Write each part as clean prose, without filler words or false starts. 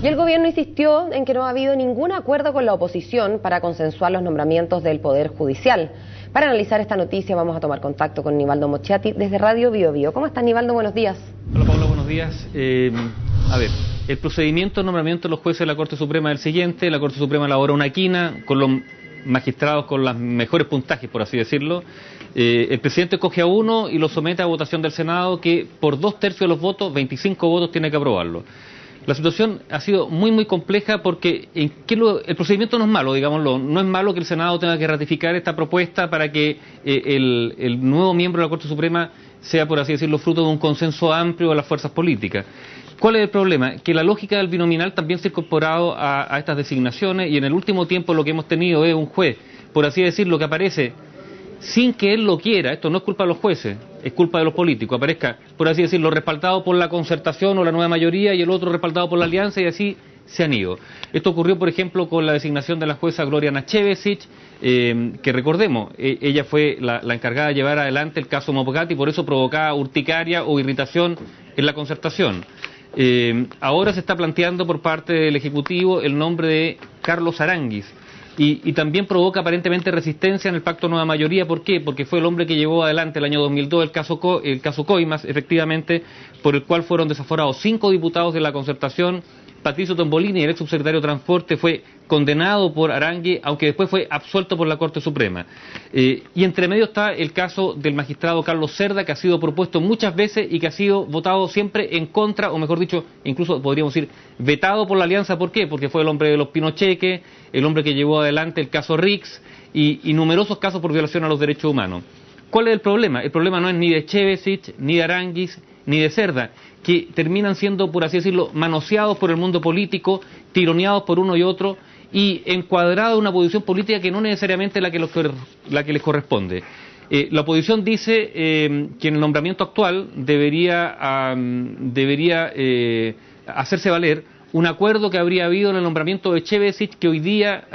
Y el gobierno insistió en que no ha habido ningún acuerdo con la oposición para consensuar los nombramientos del Poder Judicial. Para analizar esta noticia vamos a tomar contacto con Nivaldo Mochiati desde Radio Bio Bio. ¿Cómo estás, Nivaldo? Buenos días. Hola, Paula, buenos días. El procedimiento de nombramiento de los jueces de la Corte Suprema es el siguiente. La Corte Suprema elabora una quina con los magistrados con los mejores puntajes, por así decirlo. El presidente escoge a uno y lo somete a votación del Senado, que por 2/3 de los votos, 25 votos, tiene que aprobarlo. La situación ha sido muy compleja porque el procedimiento no es malo, digámoslo. No es malo que el Senado tenga que ratificar esta propuesta para que el nuevo miembro de la Corte Suprema sea, por así decirlo, fruto de un consenso amplio de las fuerzas políticas. ¿Cuál es el problema? Que la lógica del binominal también se ha incorporado a estas designaciones, y en el último tiempo lo que hemos tenido es un juez, por así decirlo, que aparece sin que él lo quiera. Esto no es culpa de los jueces, es culpa de los políticos. Aparezca, por así decirlo, respaldado por la concertación o la nueva mayoría, y el otro respaldado por la alianza, y así se han ido. Esto ocurrió, por ejemplo, con la designación de la jueza Gloria Nachevesich, que recordemos, ella fue la encargada de llevar adelante el caso Mopgati, y por eso provocaba urticaria o irritación en la concertación. Ahora se está planteando por parte del Ejecutivo el nombre de Carlos Aranguis, y también provoca aparentemente resistencia en el pacto Nueva Mayoría. ¿Por qué? Porque fue el hombre que llevó adelante el año 2002 el caso Coimas, efectivamente, por el cual fueron desaforados 5 diputados de la concertación. Patricio Tombolini, el ex subsecretario de Transporte, fue condenado por Arangui, aunque después fue absuelto por la Corte Suprema. Y entre medio está el caso del magistrado Carlos Cerda, que ha sido propuesto muchas veces y que ha sido votado siempre en contra, o mejor dicho, incluso podríamos decir, vetado por la alianza. ¿Por qué? Porque fue el hombre de los Pinocheques, el hombre que llevó adelante el caso Rix y numerosos casos por violación a los derechos humanos. ¿Cuál es el problema? El problema no es ni de Chevesich, ni de Aranguis, ni de Cerda, que terminan siendo, por así decirlo, manoseados por el mundo político, tironeados por uno y otro, y encuadrados en una posición política que no necesariamente es la que les corresponde. La oposición dice que en el nombramiento actual debería hacerse valer un acuerdo que habría habido en el nombramiento de Chevesich, que hoy día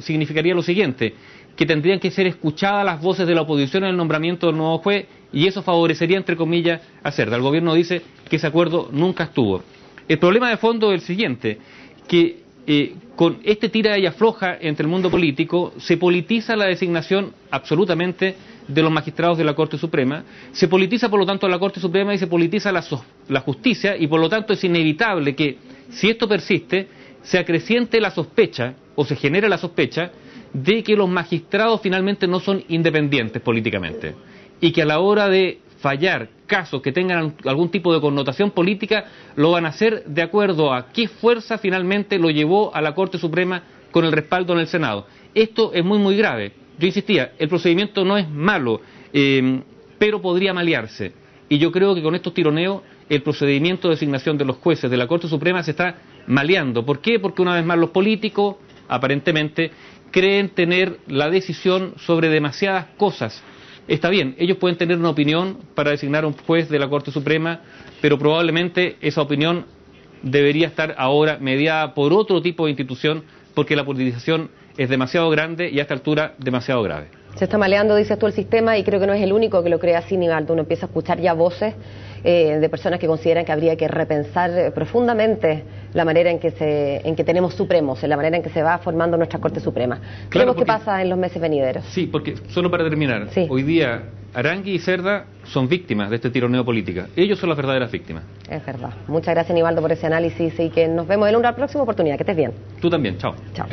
significaría lo siguiente: que tendrían que ser escuchadas las voces de la oposición en el nombramiento del nuevo juez, y eso favorecería, entre comillas, a Cerda. El gobierno dice que ese acuerdo nunca estuvo. El problema de fondo es el siguiente, que con este tira y afloja entre el mundo político se politiza la designación absolutamente de los magistrados de la Corte Suprema, se politiza por lo tanto la Corte Suprema y se politiza la justicia, y por lo tanto es inevitable que, si esto persiste, se acreciente la sospecha, o se genere la sospecha, de que los magistrados finalmente no son independientes políticamente, y que a la hora de fallar casos que tengan algún tipo de connotación política, lo van a hacer de acuerdo a qué fuerza finalmente lo llevó a la Corte Suprema con el respaldo en el Senado. Esto es muy grave. Yo insistía, el procedimiento no es malo, pero podría malearse, y yo creo que con estos tironeos el procedimiento de designación de los jueces de la Corte Suprema se está maleando. ¿Por qué? Porque una vez más los políticos, aparentemente, creen tener la decisión sobre demasiadas cosas. Está bien, ellos pueden tener una opinión para designar a un juez de la Corte Suprema, pero probablemente esa opinión debería estar ahora mediada por otro tipo de institución, porque la politización es demasiado grande y a esta altura demasiado grave. Se está maleando, dices tú, el sistema, y creo que no es el único que lo cree así, Nivaldo. Uno empieza a escuchar ya voces de personas que consideran que habría que repensar profundamente la manera en que tenemos supremos, en la manera en que se va formando nuestra Corte Suprema. Veremos qué pasa en los meses venideros. Sí, porque, solo para terminar, sí, hoy día Arangui y Cerda son víctimas de este tironeo político. Ellos son las verdaderas víctimas. Es verdad. Muchas gracias, Nivaldo, por ese análisis, y que nos vemos en una próxima oportunidad. Que estés bien. Tú también. Chao. Chao.